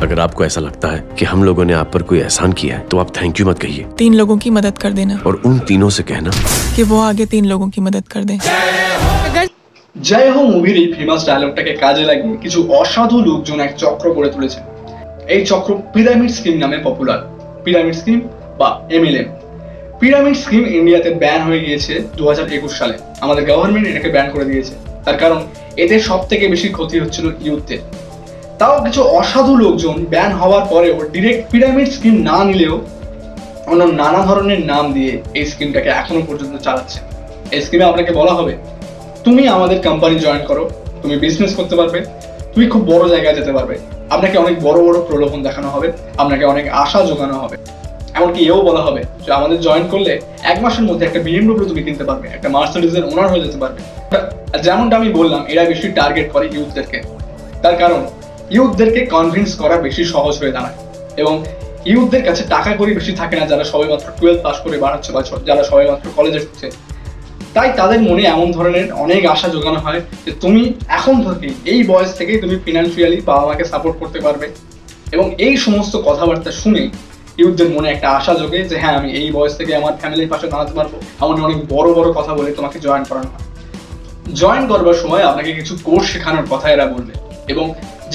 अगर आपको ऐसा लगता है कि हम लोगों ने आप पर कोई एहसान किया है तो आप थैंक यू मत कहिए, 3 लोगों की मदद कर देना और उन तीनों से कहना कि वो आगे 3 लोगों की मदद कर दें। জয় হো মুভির এই ফেমাস ডায়লগটাকে কাজে লাগিয়ে কিছু অসাধু লোকজন এক চক্র গড়ে তুলেছে। এই চক্র পিরামিড স্কিম নামে পপুলার। পিরামিড স্কিম বা এমএলএম। পিরামিড স্কিম ইন্ডিয়াতে ব্যান হয়ে গিয়েছে 2021 সালে। আমাদের গভর্নমেন্ট এটাকে ব্যান করে দিয়েছে। তার কারণ এতে সবথেকে বেশি ক্ষতি হচ্ছিল ইউথদের। তাও কিছু অসাধু লোকজন ব্যান হওয়ার পরেও ডিরেক্ট পিরামিড স্কিম না নিলেও অন্য নানা ধরনের নাম দিয়ে এই স্কিমটাকে এখনো পর্যন্ত চালাচ্ছে। এই স্কিমে আপনাকে বলা হবে তুমি আমাদের কোম্পানি জয়েন করো, তুমি বিজনেস করতে পারবে, তুমি খুব বড় জায়গায় যেতে পারবে, আপনাকে অনেক বড় বড় প্রলোভন দেখানো হবে, আপনাকে অনেক আশা জোগানো হবে, এমনকি এও বলা হবে যে আমাদের জয়েন করলে 1 মাসের মধ্যে একটা BMW তুমি কিনতে পারবে, একটা মার্সিডিজের ওনার হয়ে যেতে পারবে। যেমনটা আমি বললাম, এরা বেশি টার্গেট করে ইউথদেরকে। তার কারণ ইউথদেরকে কনভিন্স করা বেশি সহজ হয়ে দাঁড়ায় এবং ইউথদের কাছে টাকা করি বেশি থাকে না যারা সবেমাত্র 12 পাস করে বাড়াচ্ছে বা যারা সবেমাত্র কলেজে ঢুকছে। তাই তাদের মনে এমন ধরনের অনেক আশা জোগানো হয় যে তুমি এখন থেকেই এই বয়স থেকেই তুমি ফিনান্সিয়ালি বাবা মাকে সাপোর্ট করতে পারবে এবং এই সমস্ত কথাবার্তা শুনে ইউথদের মনে একটা আশা জোগে যে হ্যাঁ আমি এই বয়স থেকে আমার ফ্যামিলির পাশে দাঁড়াতে পারবো। এমন অনেক বড় বড় কথা বলে তোমাকে জয়েন করানো হয়। জয়েন করবার সময় আপনাকে কিছু কোর্স শেখানোর কথা এরা বলবে এবং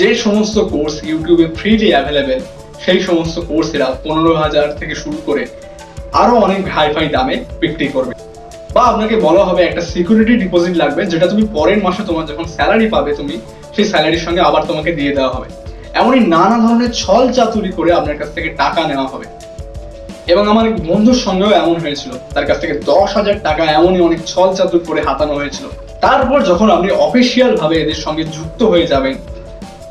যে সমস্ত কোর্স ইউটিউবে ফ্রিলি অ্যাভেলেবেল সেই সমস্ত কোর্স এরা 15,000 থেকে শুরু করে আরো অনেক হাইফাই দামে বিক্রি করবে। বা আপনাকে বলা হবে একটা সিকিউরিটি ডিপোজিট লাগবে যেটা তুমি পরের মাসে তোমার যখন স্যালারি পাবে তুমি সেই স্যালারির সঙ্গে আবার তোমাকে দিয়ে দেওয়া হবে। এমনই নানা ধরনের ছল চাতুরি করে আপনার কাছ থেকে টাকা নেওয়া হবে। এবং আমার এক বন্ধুর সঙ্গেও এমন হয়েছিল, তার কাছ থেকে 10,000 টাকা এমনই অনেক ছল চাতুর করে হাতানো হয়েছিল। তারপর যখন আপনি অফিসিয়াল ভাবে এদের সঙ্গে যুক্ত হয়ে যাবেন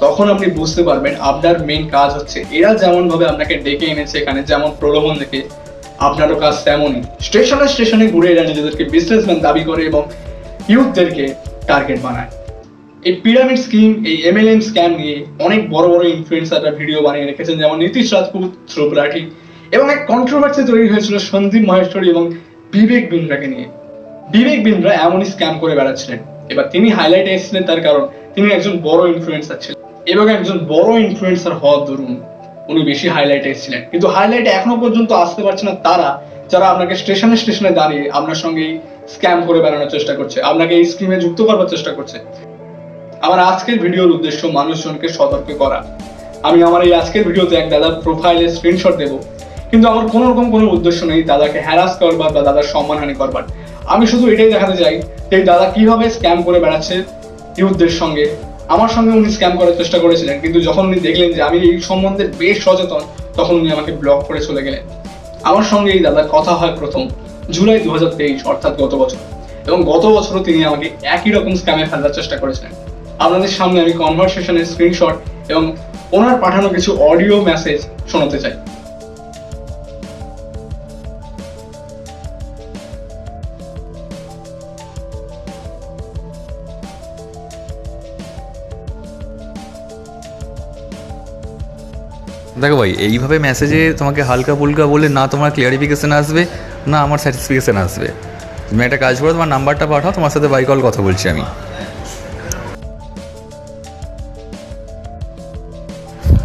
তখন আপনি বুঝতে পারবেন আপনার মেইন কাজ হচ্ছে এরা যেমন ভাবে আপনাকে ডেকে এনেছে এখানে, যেমন প্রলোভন দেখে আপনারও কাজ তেমনই। স্টেশনে স্টেশনে ঘুরে এরা নিজেদেরকে বিজনেসম্যান দাবি করে এবং ইউথদেরকে টার্গেট বানায়। এই পিরামিড স্কিম, এই এমএলএম স্ক্যাম নিয়ে অনেক বড় বড় ইনফ্লুয়েন্সাররা ভিডিও বানিয়ে রেখেছেন, যেমন নীতিশ রাজপুত, ধ্রুব রাঠি, এবং এক কন্ট্রোভার্সি তৈরি হয়েছিল সন্দীপ মহেশ্বরী এবং বিবেক বিন্দ্রাকে নিয়ে। বিবেক বিন্দ্রা এমনই স্ক্যাম করে বেড়াচ্ছিলেন। এবার তিনি হাইলাইটে এসেছিলেন তার কারণ তিনি একজন বড় ইনফ্লুয়েন্সার ছিলেন এবং একজন বড় ইনফ্লুয়েন্সার হওয়ার দরুন উনি বেশি হাইলাইটে এসেছিলেন। কিন্তু হাইলাইটে এখনো পর্যন্ত আসতে পারছে না তারা যারা আপনাকে স্টেশনে স্টেশনে দাঁড়িয়ে আপনার সঙ্গে স্ক্যাম করে বেড়ানোর চেষ্টা করছে, আপনাকে এই স্কিমে যুক্ত করবার চেষ্টা করছে। আমার আজকের ভিডিওর উদ্দেশ্য মানুষজনকে সতর্ক করা। আমি আমার এই আজকের ভিডিওতে এক দাদার প্রোফাইলের স্ক্রিনশট দেব, কিন্তু আমার কোনো রকম কোনো উদ্দেশ্য নেই দাদাকে হ্যারাস করবার বা দাদার সম্মানহানি করবার। আমি শুধু এটাই দেখাতে চাই যে দাদা কিভাবে স্ক্যাম করে বেড়াচ্ছে ইউথদের সঙ্গে। আমার সঙ্গে উনি স্ক্যাম করার চেষ্টা করেছিলেন, কিন্তু যখন উনি দেখলেন যে আমি এই সম্বন্ধে বেশ সচেতন তখন উনি আমাকে ব্লক করে চলে গেলেন। আমার সঙ্গে এই দাদার কথা হয় প্রথম জুলাই 2023 অর্থাৎ গত বছর, এবং গত বছরও তিনি আমাকে একই রকম স্ক্যামে ফেলার চেষ্টা করেছিলেন। আপনাদের সামনে আমি কনভারসেশনের স্ক্রিনশট এবং ওনার পাঠানো কিছু অডিও মেসেজ শোনাতে চাই। দেখো ভাই, এইভাবে মেসেজে তোমাকে হালকা ফুলকা বলে না তোমার ক্লিয়ারিফিকেশান আসবে না আমার স্যাটিসফিকেশান আসবে। তুমি একটা কাজ করো, তোমার নাম্বারটা পাঠাও, তোমার সাথে বাই কল কথা বলছি আমি।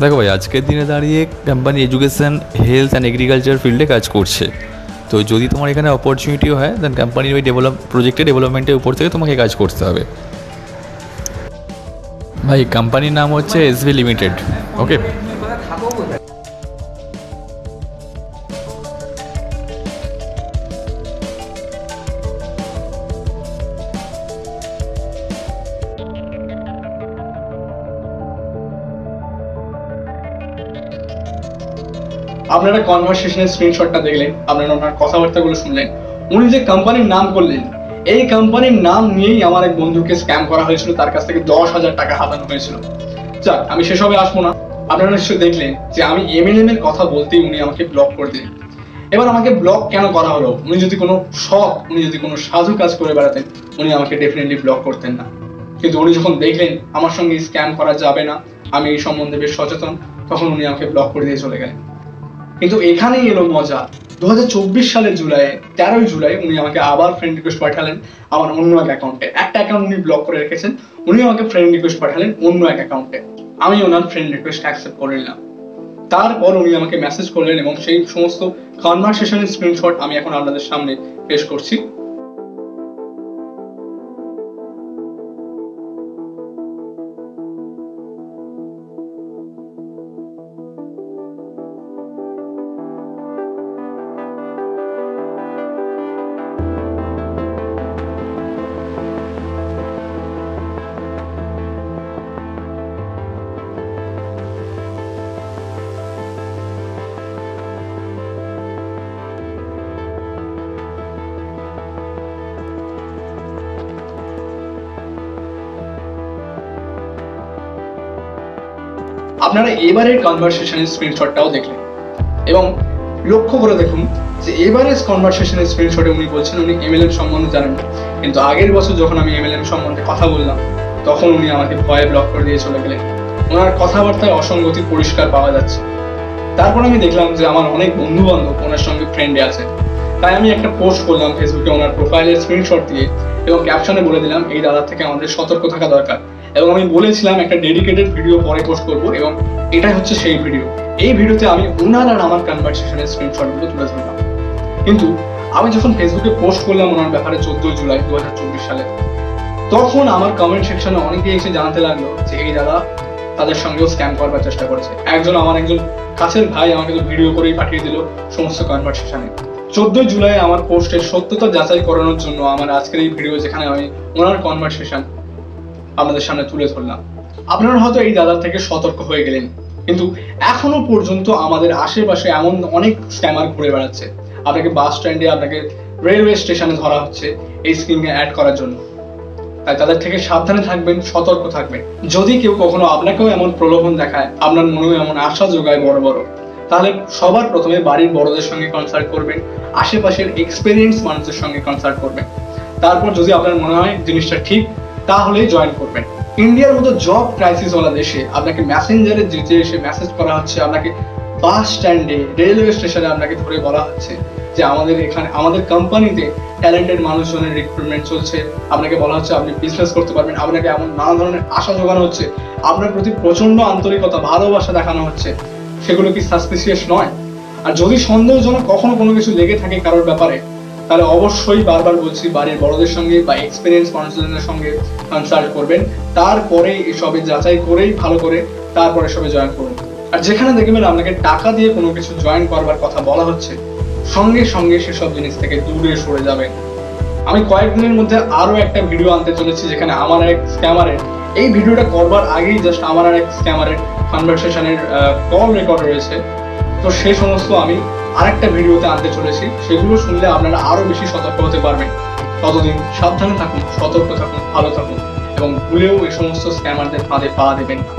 দেখো ভাই, আজকের দিনে দাঁড়িয়ে company education, health and agriculture ফিল্ডে কাজ করছে। তো যদি তোমার এখানে অপরচুনিটি হয় দেন কোম্পানির ওই প্রজেক্টের ডেভেলপমেন্টের উপর থেকে তোমাকে কাজ করতে হবে। ভাই কোম্পানির নাম হচ্ছে এসভি লিমিটেড। ওকে, আপনারা কনভারসেশনের স্ক্রিনশটটা দেখলেন, আপনারা ওনার কথাবার্তাগুলো শুনলেন, উনি যে কোম্পানির নাম করলেন এই কোম্পানির নাম নিয়েই আমার এক বন্ধুকে স্ক্যাম করা হয়েছিল, তার কাছ থেকে 10,000 টাকা হাতানো হয়েছিল। যাক, আমি সেসবে আসবো না। আপনারা নিশ্চয়ই দেখলেন যে আমি এমএলএম এর কথা বলতেই উনি আমাকে ব্লক করে দিলেন। এবার আমাকে ব্লক কেন করা হলো? উনি যদি কোনো সৎ, উনি যদি কোনো সাধু কাজ করে বেড়াতেন উনি আমাকে ডেফিনেটলি ব্লক করতেন না। কিন্তু উনি যখন দেখলেন আমার সঙ্গে স্ক্যাম করা যাবে না, আমি এই সম্বন্ধে বেশ সচেতন, তখন উনি আমাকে ব্লক করে দিয়ে চলে গেলেন। কিন্তু এখানেই এলো মজা। 2024 সালের 13 জুলাই উনি আমাকে আবার ফ্রেন্ড রিকোয়েস্ট পাঠালেন আমার অন্য এক অ্যাকাউন্টে। একটা অ্যাকাউন্ট উনি ব্লক করে রেখেছেন, উনি আমাকে ফ্রেন্ড রিকোয়েস্ট পাঠালেন অন্য এক অ্যাকাউন্টে। আমি ওনার ফ্রেন্ড রিকোয়েস্ট অ্যাকসেপ্ট করে নিলাম। তারপর উনি আমাকে মেসেজ করলেন এবং সেই সমস্ত কনভারসেশনের স্ক্রিনশট আমি এখন আপনাদের সামনে পেশ করছি। আপনারা এবারের কনভারসেশনের স্ক্রিনশটটাও দেখলেন এবং লক্ষ্য করে দেখুন যে এবারের কনভারসেশনের স্ক্রিনশটে উনি বলছেন উনি এমএলএম সম্বন্ধে জানেন না, কিন্তু আগের বছর যখন আমি এমএলএম সম্বন্ধে কথা বললাম তখন উনি আমাকে ভয়ে ব্লক করে দিয়ে চলে গেলেন। ওনার কথাবার্তায় অসঙ্গতি পরিষ্কার পাওয়া যাচ্ছে। তারপর আমি দেখলাম যে আমার অনেক বন্ধু বান্ধব ওনার সঙ্গে ফ্রেন্ডে আছে, তাই আমি একটা পোস্ট করলাম ফেসবুকে ওনার প্রোফাইলের স্ক্রিনশট দিয়ে এবং ক্যাপশনে বলে দিলাম এই দাদার থেকে আমাদের সতর্ক থাকা দরকার। এবং আমি বলেছিলাম একটা ডেডিকেটেড ভিডিও পরে পোস্ট করবো এবং এটাই হচ্ছে সেই ভিডিও। এই ভিডিওতে আমি ওনার আর আমার কনভারসেশনের স্ক্রিনশটগুলো তুলে ধরলাম। কিন্তু আমি যখন ফেসবুকে পোস্ট করলাম ওনার ব্যাপারে 14 জুলাই 2024 সালে, তখন আমার কমেন্ট সেকশনে অনেকে এসে জানাতে লাগলো যে এই দাদা তাদের সঙ্গেও স্ক্যাম করবার চেষ্টা করেছে। আমার একজন কাছের ভাই আমাকে তো ভিডিও করেই পাঠিয়ে দিল সমস্ত কনভারসেশনে। 14 জুলাই আমার পোস্টের সত্যতা যাচাই করানোর জন্য আমার আজকের এই ভিডিও, যেখানে আমি ওনার কনভারসেশন আপনাদের সামনে তুলে ধরলাম। আপনারা হয়তো এই দাদার থেকে সতর্ক হয়ে গেলেন, কিন্তু এখনো পর্যন্ত আমাদের আশেপাশে এমন অনেক স্ক্যামার ঘুরে বেড়াচ্ছে। আপনাকে বাস স্ট্যান্ডে, আপনাকে রেলওয়ে স্টেশনে ধরা হচ্ছে এই স্কিমে অ্যাড করার জন্য। তাই তাদের থেকে সাবধানে থাকবেন, সতর্ক থাকবেন। যদি কেউ কখনো আপনাকেও এমন প্রলোভন দেখায়, আপনার মনেও এমন আশা যোগায় বড় বড়, তাহলে সবার প্রথমে বাড়ির বড়দের সঙ্গে কনসাল্ট করবেন, আশেপাশের এক্সপেরিয়েন্স মানুষদের সঙ্গে কনসাল্ট করবেন। তারপর যদি আপনার মনে হয় জিনিসটা ঠিক, তাহলেই জয়েন করবেন। ইন্ডিয়ার মতো জব ক্রাইসিসওয়ালা দেশে আপনাকে মেসেঞ্জারে যেতে এসে মেসেজ করা হচ্ছে, আপনাকে বাস স্ট্যান্ডে, রেলওয়ে স্টেশনে আপনাকে ধরে বলা হচ্ছে যে আমাদের কোম্পানিতে ট্যালেন্টেড মানুষজনের রিক্রুটমেন্ট চলছে, আপনাকে বলা হচ্ছে আপনি বিজনেস করতে পারবেন, আপনাকে এমন নানা ধরনের আশা জোগানো হচ্ছে, আপনার প্রতি প্রচন্ড আন্তরিকতা, ভালোবাসা দেখানো হচ্ছে। সেগুলো কি সাসপিসিয়াস নয়? আর যদি সন্দেহজনক কখনো কোনো কিছু লেগে থাকে কারোর ব্যাপারে, তাহলে অবশ্যই বারবার বলছি বাড়ির বড়দের সঙ্গে বা এক্সপিরিয়েন্স মানুষজনের সঙ্গে কনসাল্ট করবেন। তারপরে এসবে যাচাই করেই ভালো করে তারপরে সবে জয়েন করুন। আর যেখানে দেখবেন আপনাকে টাকা দিয়ে কোনো কিছু জয়েন করবার কথা বলা হচ্ছে, সঙ্গে সঙ্গে সেসব জিনিস থেকে দূরে সরে যাবেন। আমি কয়েকদিনের মধ্যে আরো একটা ভিডিও আনতে চলেছি, যেখানে আমার এক স্ক্যামারের, এই ভিডিওটা করবার আগেই জাস্ট আমার আর এক স্ক্যামারের কনভারসেশনের কল রেকর্ড রয়েছে। তো সেই সমস্ত আমি আরেকটা ভিডিওতে আনতে চলেছি, সেগুলো শুনলে আপনারা আরো বেশি সতর্ক হতে পারবেন। ততদিন সাবধানে থাকুন, সতর্ক থাকুন, ভালো থাকুন এবং ভুলেও এই সমস্ত স্ক্যামারদের ফাঁদে পা দেবেন না।